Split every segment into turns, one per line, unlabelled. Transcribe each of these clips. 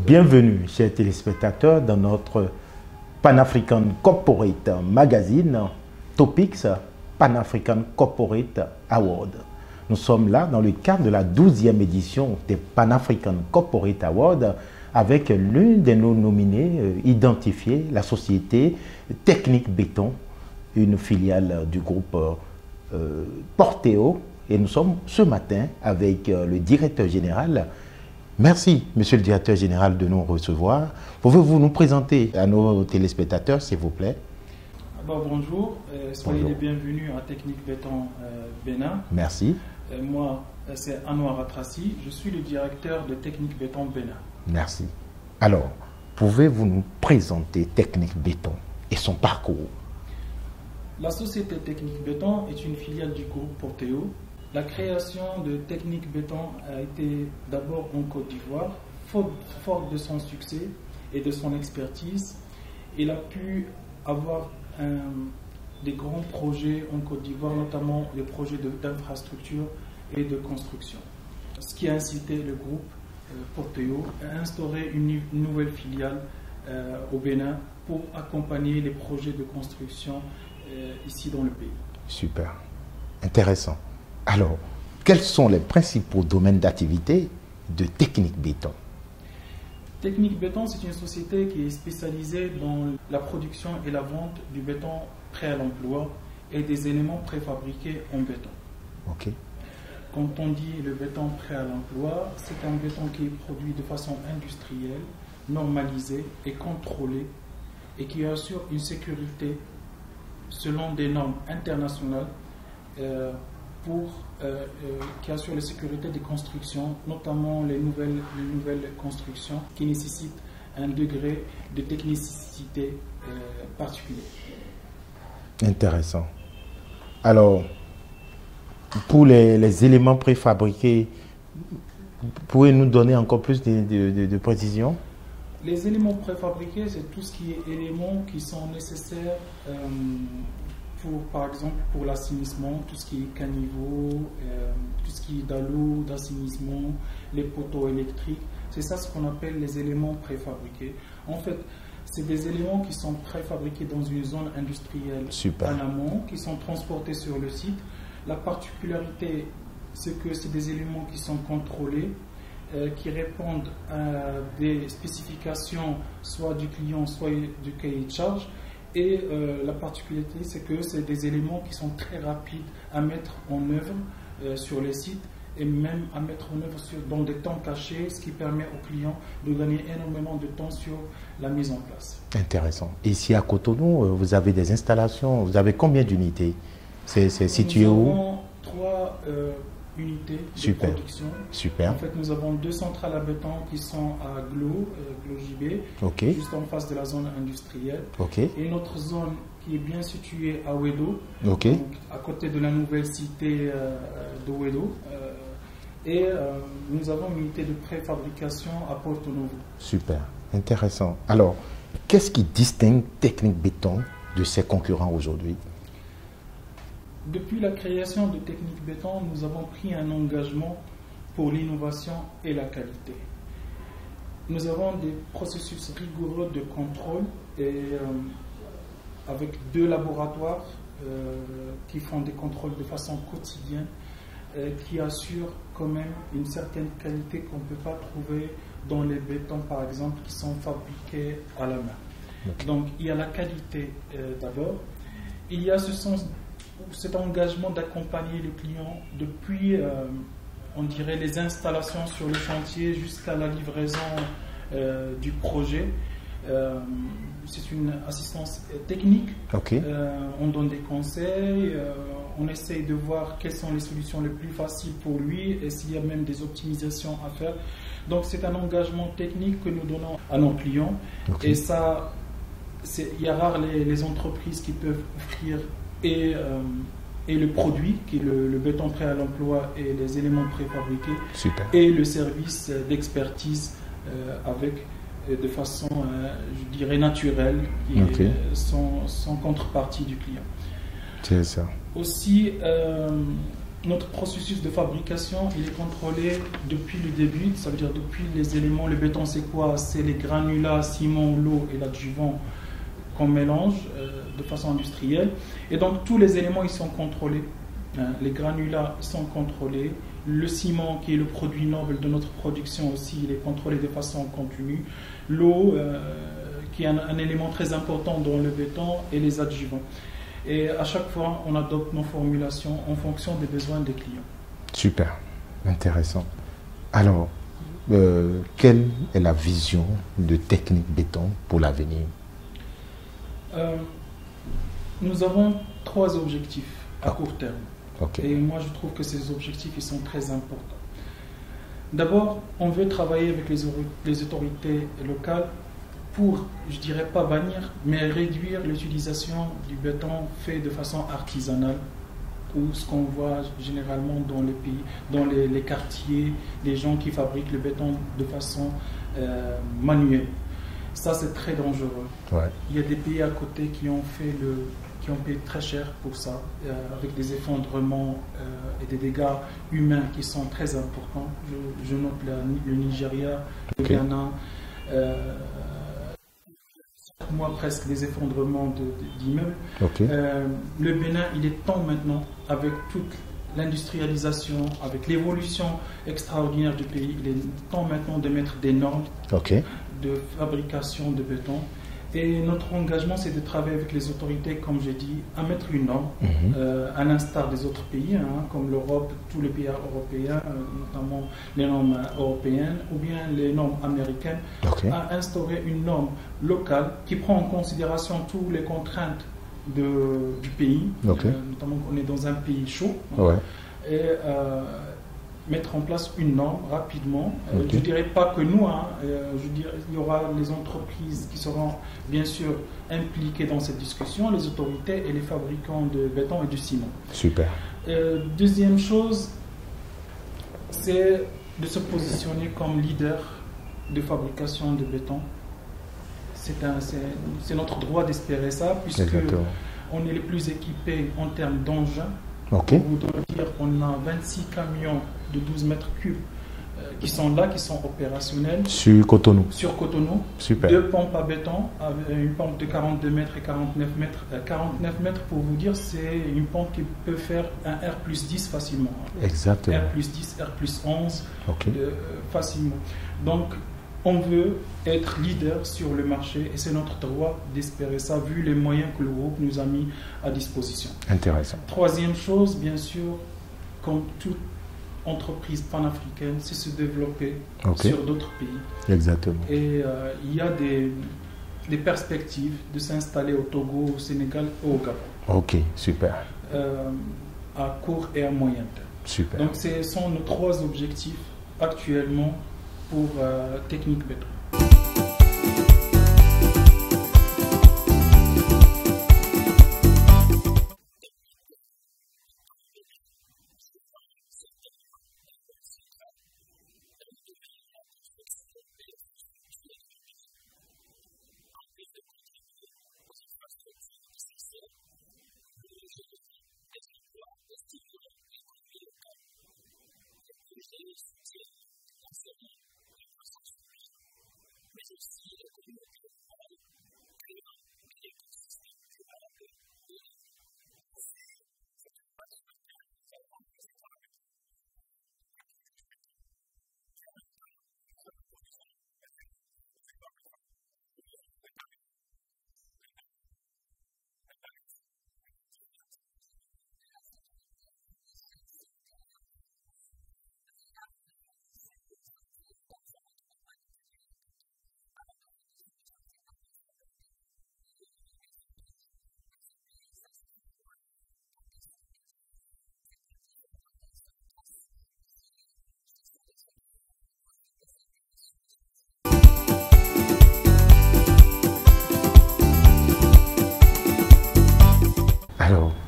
Bienvenue, chers téléspectateurs, dans notre Pan-African Corporate Magazine, Topics Pan-African Corporate Award. Nous sommes là dans le cadre de la 12e édition des Pan-African Corporate Awards avec l'une de nos nominés identifiés, la société Technique Béton, une filiale du groupe Porteo. Et nous sommes ce matin avec le directeur général. Merci, monsieur le directeur général, de nous recevoir. Pouvez-vous nous présenter à nos téléspectateurs, s'il vous plaît?
Bonjour, soyez les bienvenus à Technique Béton Bénin.
Merci.
Moi, c'est Anouar Atrassi, je suis le directeur de Technique Béton Bénin.
Merci. Alors, pouvez-vous nous présenter Technique Béton et son parcours?
La société Technique Béton est une filiale du groupe Porteo. La création de Technique Béton a été d'abord en Côte d'Ivoire. Fort de son succès et de son expertise, il a pu avoir des grands projets en Côte d'Ivoire, notamment les projets d'infrastructure et de construction. Ce qui a incité le groupe Porteo à instaurer une nouvelle filiale au Bénin pour accompagner les projets de construction ici dans le pays.
Super, intéressant. Alors, quels sont les principaux domaines d'activité de Technique Béton?
Technique Béton, c'est une société qui est spécialisée dans la production et la vente du béton prêt à l'emploi et des éléments préfabriqués en béton.
Ok.
Quand on dit le béton prêt à l'emploi, c'est un béton qui est produit de façon industrielle, normalisée et contrôlée et qui assure une sécurité selon des normes internationales qui assure la sécurité des constructions, notamment les nouvelles constructions qui nécessitent un degré de technicité particulier.
Intéressant. Alors, pour les éléments préfabriqués, pouvez-vous nous donner encore plus de précision?
Les éléments préfabriqués, c'est tout ce qui est éléments qui sont nécessaires par exemple, pour l'assainissement, tout ce qui est caniveau, tout ce qui est d'eau, d'assainissement, les poteaux électriques. C'est ça ce qu'on appelle les éléments préfabriqués. En fait, c'est des éléments qui sont préfabriqués dans une zone industrielle en amont, qui sont transportés sur le site. La particularité, c'est que c'est des éléments qui sont contrôlés, qui répondent à des spécifications soit du client, soit du cahier de charge. Et la particularité, c'est que c'est des éléments qui sont très rapides à mettre en œuvre sur les sites et même à mettre en œuvre dans des temps cachés, ce qui permet aux clients de gagner énormément de temps sur la mise en place.
Intéressant. Ici à Cotonou, vous avez des installations, vous avez combien d'unités? C'est situé où?
Nous avons 3 unités de production.
Super.
En fait, nous avons 2 centrales à béton qui sont à Glo JB, juste en face de la zone industrielle. Et une autre zone qui est bien située à Ouedo, donc à côté de la nouvelle cité de Ouedo. Et nous avons une unité de préfabrication à Porto Novo.
Super, intéressant. Alors, qu'est-ce qui distingue Technique Béton de ses concurrents aujourd'hui?
Depuis la création de Technique Béton, nous avons pris un engagement pour l'innovation et la qualité. Nous avons des processus rigoureux de contrôle et avec 2 laboratoires qui font des contrôles de façon quotidienne qui assurent quand même une certaine qualité qu'on ne peut pas trouver dans les bétons par exemple qui sont fabriqués à la main. Donc il y a la qualité d'abord, il y a cet engagement d'accompagner le client depuis, on dirait, les installations sur le chantier jusqu'à la livraison du projet. C'est une assistance technique. On donne des conseils, on essaye de voir quelles sont les solutions les plus faciles pour lui et s'il y a même des optimisations à faire. Donc c'est un engagement technique que nous donnons à nos clients. Et ça, il y a rare les entreprises qui peuvent offrir et le produit, qui est le béton prêt à l'emploi et les éléments préfabriqués, et le service d'expertise avec de façon, je dirais, naturelle, sans contrepartie du client.
C'est ça.
Aussi, notre processus de fabrication, il est contrôlé depuis le début, ça veut dire depuis les éléments. Le béton, c'est quoi? C'est les granulats, ciment, l'eau et l'adjuvant qu'on mélange de façon industrielle. Et donc, tous les éléments, ils sont contrôlés. Les granulats sont contrôlés. Le ciment, qui est le produit noble de notre production aussi, il est contrôlé de façon continue. L'eau, qui est un élément très important dans le béton, et les adjuvants. Et à chaque fois, on adopte nos formulations en fonction des besoins des clients. Super,
intéressant. Alors, quelle est la vision de Technique Béton pour l'avenir?
Nous avons 3 objectifs à court terme.
Okay.
Et moi, je trouve que ces objectifs ils sont très importants. D'abord, on veut travailler avec les autorités locales pour, je dirais pas bannir, mais réduire l'utilisation du béton fait de façon artisanale, ou ce qu'on voit généralement dans les pays, dans les quartiers, les gens qui fabriquent le béton de façon manuelle. Ça, c'est très dangereux.
Ouais.
Il y a des pays à côté qui ont payé très cher pour ça, avec des effondrements et des dégâts humains qui sont très importants. Je note le Nigeria, le Ghana, presque des effondrements d'immeubles. Le Bénin, il est temps maintenant, avec toute l'industrialisation, avec l'évolution extraordinaire du pays, il est temps maintenant de mettre des normes de fabrication de béton. Et notre engagement, c'est de travailler avec les autorités, comme j'ai dit, à mettre une norme, à l'instar des autres pays, comme l'Europe, tous les pays européens, notamment les normes européennes, ou bien les normes américaines, à instaurer une norme locale qui prend en considération toutes les contraintes du pays, notamment qu'on est dans un pays chaud, et mettre en place une norme rapidement. Je ne dirais pas que nous, je dirais, il y aura les entreprises qui seront bien sûr impliquées dans cette discussion, les autorités et les fabricants de béton et du ciment.
Super.
Deuxième chose, c'est de se positionner comme leader de fabrication de béton. C'est notre droit d'espérer ça, puisque on est les plus équipés en termes d'engins. Pour vous dire, on a 26 camions de 12 mètres cubes qui sont là, qui sont opérationnels.
Sur Cotonou.
Sur Cotonou.
Super.
2 pompes à béton, une pompe de 42 mètres et 49 mètres. 49 mètres, pour vous dire, c'est une pompe qui peut faire un R+10 facilement.
Exactement.
R+10, R+11, facilement. Donc, on veut être leader sur le marché et c'est notre droit d'espérer ça, vu les moyens que le groupe nous a mis à disposition.
Intéressant.
Troisième chose, bien sûr, comme toute entreprise panafricaine, c'est se développer sur d'autres pays.
Exactement.
Et il y a des perspectives de s'installer au Togo, au Sénégal ou au Gabon.
Ok, super.
À court et à moyen terme.
Super.
Donc, ce sont nos 3 objectifs actuellement pour Technique Béton.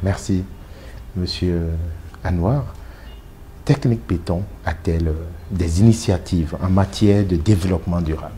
Merci, Monsieur Anwar. Technique Béton a-t-elle des initiatives en matière de développement durable?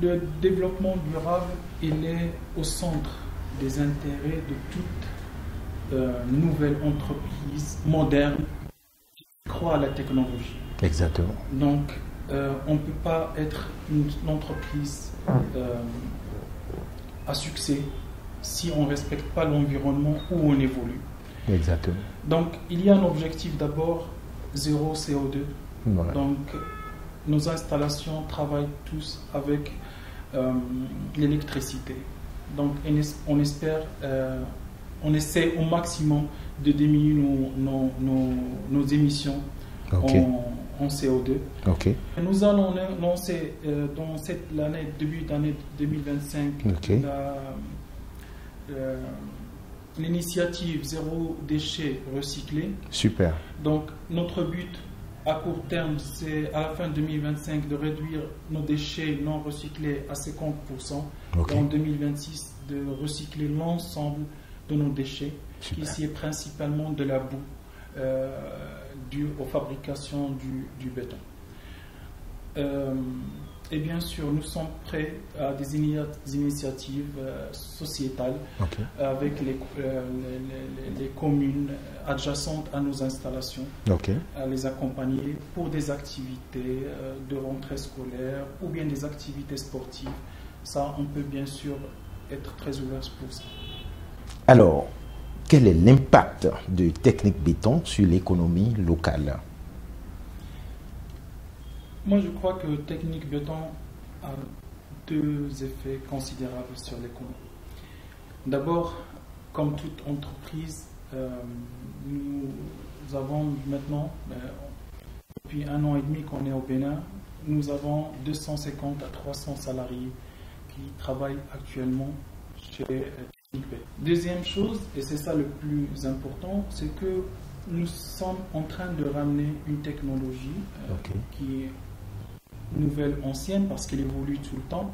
Le développement durable, il est au centre des intérêts de toute nouvelle entreprise moderne qui croit à la technologie.
Exactement.
Donc, on ne peut pas être une entreprise à succès si on ne respecte pas l'environnement où on évolue.
Exactement.
Donc, il y a un objectif d'abord, zéro CO2.
Voilà.
Donc, nos installations travaillent tous avec l'électricité. Donc, on espère, on essaie au maximum de diminuer nos émissions en CO2.
Okay.
Nous allons lancer dans l'année, début d'année 2025, l'initiative Zéro déchet recyclé.
Super.
Donc, notre but à court terme, c'est à la fin 2025 de réduire nos déchets non recyclés à 50%. Et en 2026, de recycler l'ensemble de nos déchets, qui ici est principalement de la boue due aux fabrications du béton. Et bien sûr, nous sommes prêts à des initiatives sociétales avec les communes adjacentes à nos installations, à les accompagner pour des activités de rentrée scolaire ou bien des activités sportives. Ça, on peut bien sûr être très ouvert pour ça.
Alors, quel est l'impact de Technique Béton sur l'économie locale?
Moi, je crois que Technique Béton a deux effets considérables sur l'économie. D'abord, comme toute entreprise, nous avons maintenant, depuis 1 an et demi qu'on est au Bénin, nous avons 250 à 300 salariés qui travaillent actuellement chez Technique Béton. Deuxième chose, et c'est ça le plus important, c'est que nous sommes en train de ramener une technologie qui est nouvelle, ancienne, parce qu'elle évolue tout le temps,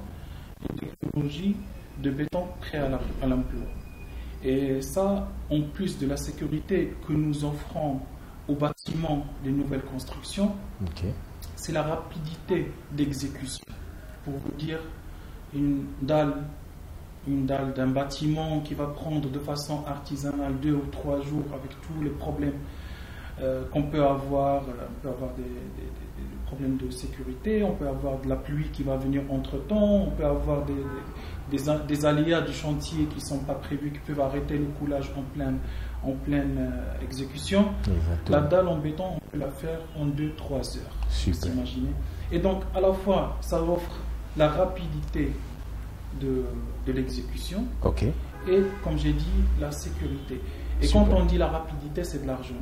une technologie de béton prêt à l'emploi. Et ça, en plus de la sécurité que nous offrons aux bâtiments des nouvelles constructions, c'est la rapidité d'exécution. Pour vous dire, une dalle d'un bâtiment qui va prendre de façon artisanale 2 ou 3 jours avec tous les problèmes qu'on peut avoir. On peut avoir des problèmes de sécurité, on peut avoir de la pluie qui va venir entre-temps, on peut avoir des aléas du chantier qui ne sont pas prévus, qui peuvent arrêter le coulage en pleine exécution. La dalle en béton, on peut la faire en 2-3 heures.
Super.
Imaginez. Et donc, à la fois, ça offre la rapidité de l'exécution et, comme j'ai dit, la sécurité. Et quand on dit la rapidité, c'est de l'argent.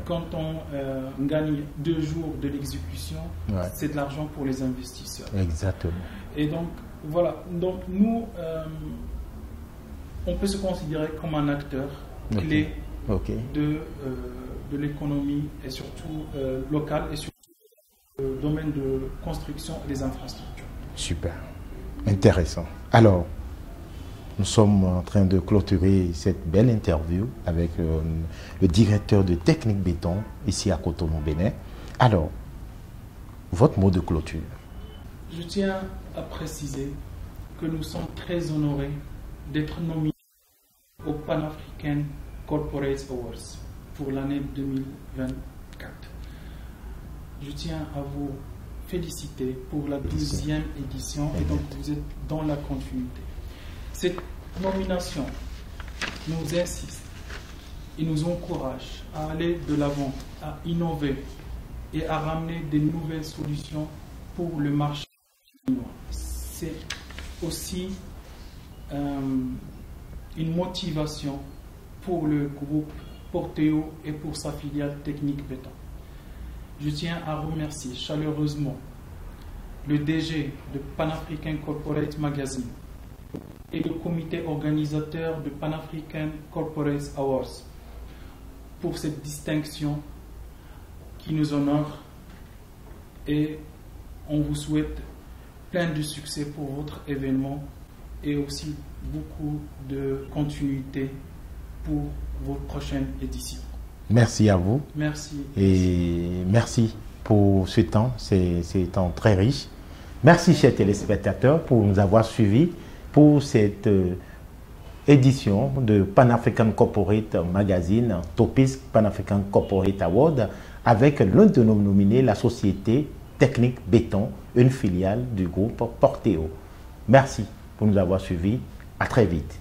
Quand on gagne 2 jours de l'exécution, c'est de l'argent pour les investisseurs.
Exactement.
Et donc, voilà. Donc, nous, on peut se considérer comme un acteur clé de l'économie, et surtout locale, et surtout le domaine de construction et des infrastructures.
Super. Intéressant. Alors, nous sommes en train de clôturer cette belle interview avec le directeur de Technique Béton ici à Cotonou, Bénin. Alors, votre mot de clôture?
Je tiens à préciser que nous sommes très honorés d'être nominés au Pan-African Corporate Awards pour l'année 2024. Je tiens à vous féliciter pour la 12e édition et donc vous êtes dans la continuité. Cette nomination nous insiste et nous encourage à aller de l'avant, à innover et à ramener des nouvelles solutions pour le marché chinois. C'est aussi une motivation pour le groupe Porteo et pour sa filiale Technique Béton. Je tiens à remercier chaleureusement le DG de Pan-African Corporate Magazine et le comité organisateur de Pan-African Corporate Awards pour cette distinction qui nous honore, et on vous souhaite plein de succès pour votre événement et aussi beaucoup de continuité pour vos prochaines éditions.
Merci à vous.
Merci.
Et merci pour ce temps, c'est un temps très riche. Merci, chers téléspectateurs, pour nous avoir suivis pour cette édition de Pan-African Corporate Magazine, Topics Pan-African Corporate Award, avec l'un de nos nominés, la société Technique Béton, une filiale du groupe Porteo. Merci pour nous avoir suivis. À très vite.